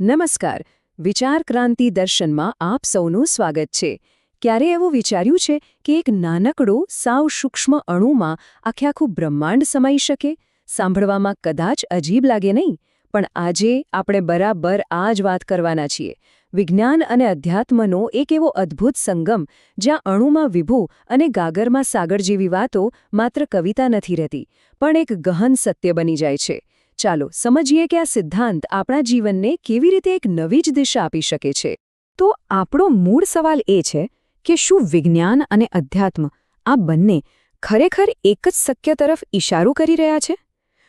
નમસ્કાર. વિચાર ક્રાંતિ દર્શનમાં આપ સૌનું સ્વાગત છે. ક્યારે એવું વિચાર્યું છે કે એક નાનકડો સાવ સૂક્ષ્મ અણુમાં આખું બ્રહ્માંડ સમાઈ શકે? સાંભળવામાં કદાચ અજીબ લાગે નહીં, પણ આજે આપણે બરાબર આ જ વાત કરવાના છીએ. વિજ્ઞાન અને અધ્યાત્મનો એક એવો અદ્ભુત સંગમ, જ્યાં અણુમાં વિભુ અને ગાગરમાં સાગર જેવી વાતો માત્ર કવિતા નથી રહેતી, પણ એક ગહન સત્ય બની જાય છે. ચાલો સમજીએ કે આ સિદ્ધાંત આપણા જીવનને કેવી રીતે એક નવી જ દિશા આપી શકે છે. તો આપણો મૂળ સવાલ એ છે કે શું વિજ્ઞાન અને અધ્યાત્મ આ બંને ખરેખર એક જ સત્ય તરફ ઇશારો કરી રહ્યા છે?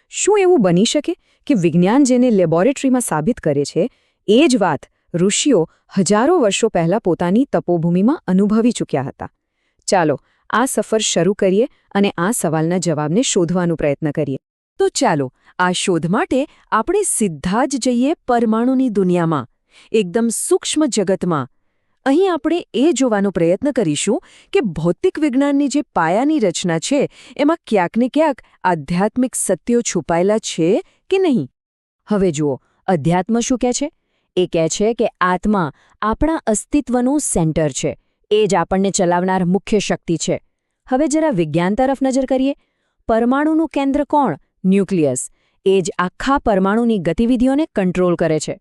શું એવું બની શકે કે વિજ્ઞાન જેને લેબોરેટરીમાં સાબિત કરે છે એ જ વાત ઋષિઓ હજારો વર્ષો પહેલાં પોતાની તપોભૂમિમાં અનુભવી ચૂક્યા હતા? ચાલો આ સફર શરૂ કરીએ અને આ સવાલના જવાબને શોધવાનો પ્રયત્ન કરીએ. તો ચાલો આ શોધ માટે આપણે સીધા જ જઈએ પરમાણુની દુનિયામાં, એકદમ સૂક્ષ્મ જગતમાં. અહીં આપણે એ જોવાનો પ્રયત્ન કરીશું કે ભૌતિક વિજ્ઞાનની જે પાયાની રચના છે એમાં ક્યાંક ને ક્યાંક આધ્યાત્મિક સત્યો છુપાયેલા છે કે નહીં. હવે જુઓ, અધ્યાત્મ શું કહે છે? એ કહે છે કે આત્મા આપણા અસ્તિત્વનું સેન્ટર છે, એ જ આપણને ચલાવનાર મુખ્ય શક્તિ છે. હવે જરા વિજ્ઞાન તરફ નજર કરીએ. પરમાણુનું કેન્દ્ર કોણ? ન્યુક્લિયસ. એ જ આખા પરમાણુની ગતિવિધિઓને કંટ્રોલ કરે છે.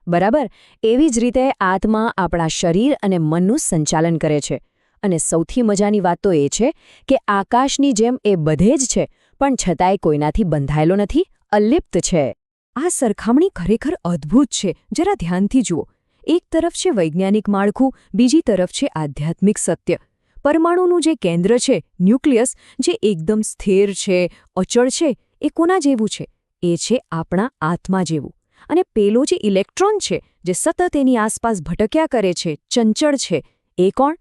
બરાબર, એવી જ રીતે આત્મા આપણા શરીર અને મનનું સંચાલન કરે છે. અને સૌથી મજાની વાત તો એ છે કે આકાશની જેમ એ બધે જ છે, પણ છતાંય કોઈનાથી બંધાયેલો નથી, અલિપ્ત છે. આ સરખામણી ખરેખર અદ્ભુત છે. જરા ધ્યાનથી જુઓ. એક તરફ છે વૈજ્ઞાનિક માળખું, બીજી તરફ છે આધ્યાત્મિક સત્ય. પરમાણુનું જે કેન્દ્ર છે, ન્યુક્લિયસ, જે એકદમ સ્થિર છે, અચળ છે, એ કોના જેવું છે? એ છે આપણા આત્મા જેવું. અને પેલો જે ઇલેક્ટ્રોન છે, જે સતત એની આસપાસ ભટક્યા કરે છે, ચંચળ છે, એ કોણ?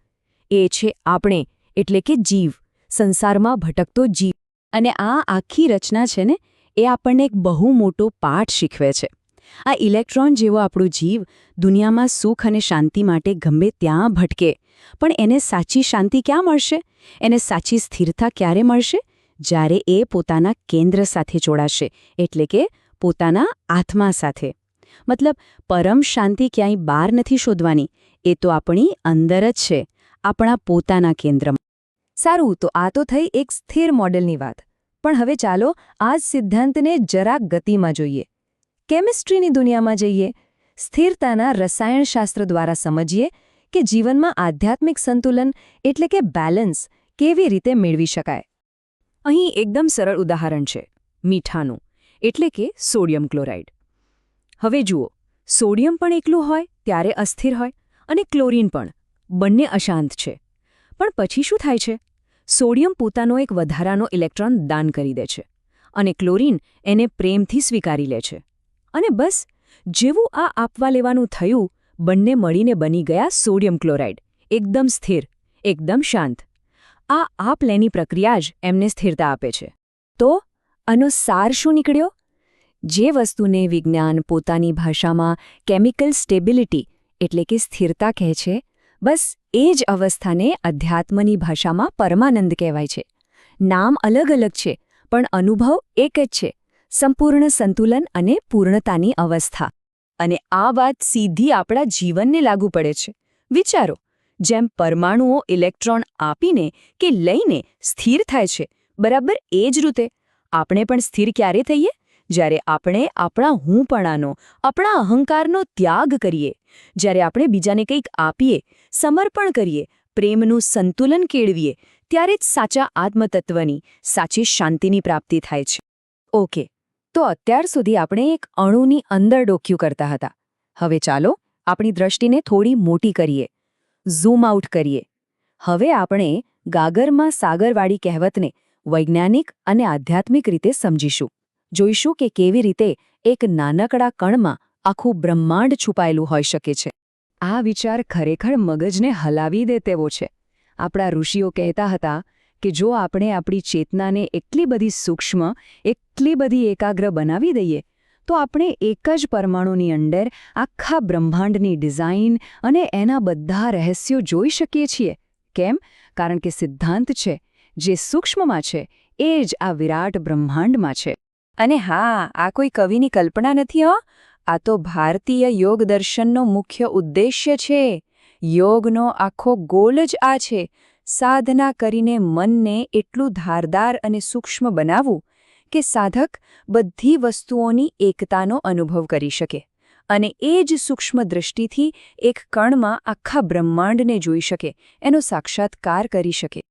એ છે આપણે, એટલે કે જીવ, સંસારમાં ભટકતો જીવ. અને આ આખી રચના છે ને, એ આપણને એક બહુ મોટો પાઠ શીખવે છે. આ ઇલેક્ટ્રોન જેવો આપણું જીવ દુનિયામાં સુખ અને શાંતિ માટે ગમે ત્યાં ભટકે, પણ એને સાચી શાંતિ ક્યાં મળશે? એને સાચી સ્થિરતા ક્યારે મળશે? જ્યારે એ પોતાના કેન્દ્ર સાથે જોડાશે, એટલે કે પોતાના આત્મા સાથે. મતલબ પરમ શાંતિ ક્યાંય બહાર નથી શોધવાની, એ તો આપણી અંદર જ છે, આપણા પોતાના કેન્દ્રમાં. સારું, તો આ તો થઈ એક સ્થિર મોડેલની વાત. પણ હવે ચાલો આ જ સિદ્ધાંતને જરાક ગતિમાં જોઈએ. કેમિસ્ટ્રીની દુનિયામાં જઈએ. સ્થિરતાના રસાયણશાસ્ત્ર દ્વારા સમજીએ કે જીવનમાં આધ્યાત્મિક સંતુલન એટલે કે બેલેન્સ કેવી રીતે મેળવી શકાય. અહીં એકદમ સરળ ઉદાહરણ છે, મીઠાનું, એટલે કે સોડિયમ ક્લોરાઇડ. હવે જુઓ, સોડિયમ પણ એકલું હોય ત્યારે અસ્થિર હોય, અને ક્લોરીન પણ, બંને અશાંત છે. પણ પછી શું થાય છે? સોડિયમ પોતાનો એક વધારાનો ઇલેક્ટ્રોન દાન કરી દે છે, અને ક્લોરીન એને પ્રેમથી સ્વીકારી લે છે. અને બસ, જેવું આ આપવા લેવાનું થયું, બંને મળીને બની ગયા સોડિયમ ક્લોરાઇડ, એકદમ સ્થિર, એકદમ શાંત. આ આપ-લેની પ્રક્રિયા જ એમને સ્થિરતા આપે છે. તો આનો સાર શું નીકળ્યો? જે વસ્તુને વિજ્ઞાન પોતાની ભાષામાં કેમિકલ સ્ટેબિલિટી એટલે કે સ્થિરતા કહે છે, બસ એ જ અવસ્થાને અધ્યાત્મની ભાષામાં પરમાનંદ કહેવાય છે. નામ અલગ અલગ છે, પણ અનુભવ એક જ છે, સંપૂર્ણ સંતુલન અને પૂર્ણતાની અવસ્થા. અને આ વાત સીધી આપણા જીવનને લાગુ પડે છે. વિચારો, જેમ પરમાણુઓ ઇલેક્ટ્રોન આપીને કે લઈને સ્થિર થાય છે, બરાબર એ જ રીતે આપણે પણ સ્થિર ક્યારે થઈએ? જ્યારે આપણે આપણા હુંપણાનો, આપણા અહંકારનો ત્યાગ કરીએ, જ્યારે આપણે બીજાને કંઈક આપીએ, સમર્પણ કરીએ, પ્રેમનું સંતુલન કેળવીએ, ત્યારે જ સાચા આત્મતત્વની, સાચી શાંતિની પ્રાપ્તિ થાય છે. ઓકે, તો અત્યાર સુધી આપણે એક અણુની અંદર ડોક્યું કરતા હતા. હવે ચાલો આપણી દ્રષ્ટિને થોડી મોટી કરીએ, ઝૂમ આઉટ કરીએ. હવે આપણે ગાગરમાં સાગરવાળી કહેવતને વૈજ્ઞાનિક અને આધ્યાત્મિક રીતે સમજીશું. જોઈશું કે કેવી રીતે એક નાનકડા કણમાં આખું બ્રહ્માંડ છુપાયેલું હોઈ શકે છે. આ વિચાર ખરેખર મગજને હલાવી દે તેવો છે. આપણા ઋષિઓ કહેતા હતા કે જો આપણે આપણી ચેતનાને એટલી બધી સૂક્ષ્મ, એટલી બધી એકાગ્ર બનાવી દઈએ, તો આપણે એક જ પરમાણુની અંદર આખા બ્રહ્માંડની ડિઝાઇન અને એના બધા રહસ્યો જોઈ શકીએ છીએ. કેમ? કારણ કે સિદ્ધાંત છે, જે સૂક્ષ્મમાં છે એ જ આ વિરાટ બ્રહ્માંડમાં છે. અને હા, આ કોઈ કવિની કલ્પના નથી હો. આ તો ભારતીય યોગ દર્શનનો મુખ્ય ઉદ્દેશ્ય છે. યોગનો આખો ગોલ જ આ છે, સાધના કરીને મનને એટલું ધારદાર અને સૂક્ષ્મ બનાવવું કે સાધક બધી વસ્તુઓની એકતાનો અનુભવ કરી શકે અને એ જ સૂક્ષ્મ દૃષ્ટિથી એક કણમાં આખા બ્રહ્માંડને જોઈ શકે, એનો સાક્ષાત્કાર કરી શકે.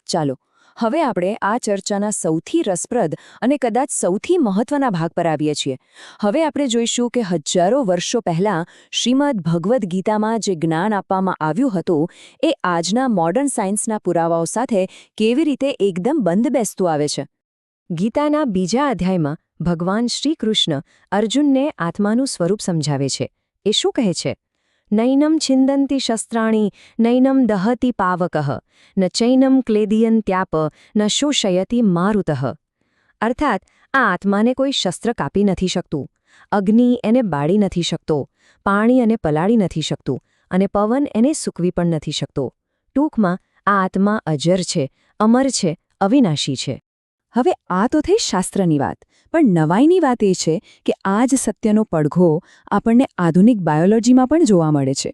ચાલો હવે આપણે આ ચર્ચાના સૌથી રસપ્રદ અને કદાચ સૌથી મહત્વના ભાગ પર આવીએ છીએ. હવે આપણે જોઈશું કે હજારો વર્ષો પહેલાં શ્રીમદ્ ભગવદ્ ગીતામાં જે જ્ઞાન આપવામાં આવ્યું હતું એ આજના મોડર્ન સાયન્સના પુરાવાઓ સાથે કેવી રીતે એકદમ બંધ બેસતું આવે છે. ગીતાના બીજા અધ્યાયમાં ભગવાન શ્રી કૃષ્ણ અર્જુનને આત્માનું સ્વરૂપ સમજાવે છે. એ શું કહે છે? નૈનમ છિંદન્તિ શસ્ત્રાણી નૈનમ દહતિ પાવકઃ ન ચૈનમ ક્લેદિયન્ત્યાપ ન શોષયતિ મારુતઃ. અર્થાત આ આત્માને કોઈ શસ્ત્ર કાપી નથી શકતું, અગ્નિ એને બાળી નથી શકતો, પાણી એને પલાળી નથી શકતું અને પવન એને સૂકવી પણ નથી શકતો. ટૂંકમાં આ આત્મા અજર છે, અમર છે, અવિનાશી છે. હવે આ તો થઈ શાસ્ત્રની વાત, પણ નવાઈની વાત એ છે કે આ જ સત્યનો પડઘો આપણને આધુનિક બાયોલોજીમાં પણ જોવા મળે છે.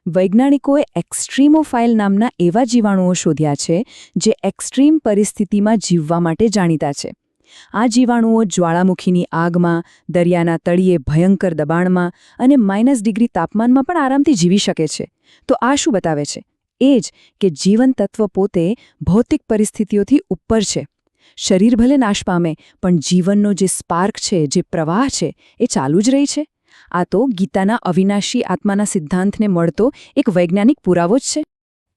વૈજ્ઞાનિકોએ એક્સ્ટ્રીમોફાઇલ નામના એવા જીવાણુઓ શોધ્યા છે જે એક્સ્ટ્રીમ પરિસ્થિતિમાં જીવવા માટે જાણીતા છે. આ જીવાણુઓ જ્વાળામુખીની આગમાં, દરિયાના તળિયે ભયંકર દબાણમાં અને -ડિગ્રી તાપમાનમાં પણ આરામથી જીવી શકે છે. તો આ શું બતાવે છે? એ જ કે જીવન તત્વ પોતે ભૌતિક પરિસ્થિતિઓથી ઉપર છે. શરીર ભલે નાશ પામે, પણ જીવનનો જે સ્પાર્ક છે, જે પ્રવાહ છે, એ ચાલુ જ રહી છે. આ તો ગીતાના અવિનાશી આત્માના સિદ્ધાંતને મળતો એક વૈજ્ઞાનિક પુરાવો જ છે.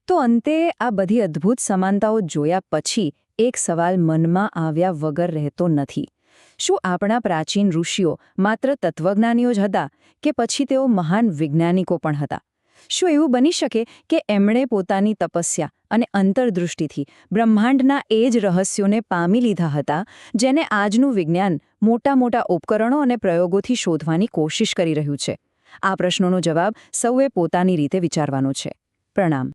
તો અંતે આ બધી અદ્ભુત સમાનતાઓ જોયા પછી એક સવાલ મનમાં આવ્યા વગર રહેતો નથી. શું આપણા પ્રાચીન ઋષિઓ માત્ર તત્વજ્ઞાનીઓ જ હતા કે પછી તેઓ મહાન વૈજ્ઞાનિકો પણ હતા? શું એવું બની શકે કે એમણે પોતાની તપસ્યા અને અંતરદૃષ્ટિથી બ્રહ્માંડના એ જ રહસ્યોને પામી લીધા હતા જેને આજનું વિજ્ઞાન મોટા ઉપકરણો અને પ્રયોગોથી શોધવાની કોશિશ કરી રહ્યું છે? આ પ્રશ્નોનો જવાબ સૌએ પોતાની રીતે વિચારવાનો છે. પ્રણામ.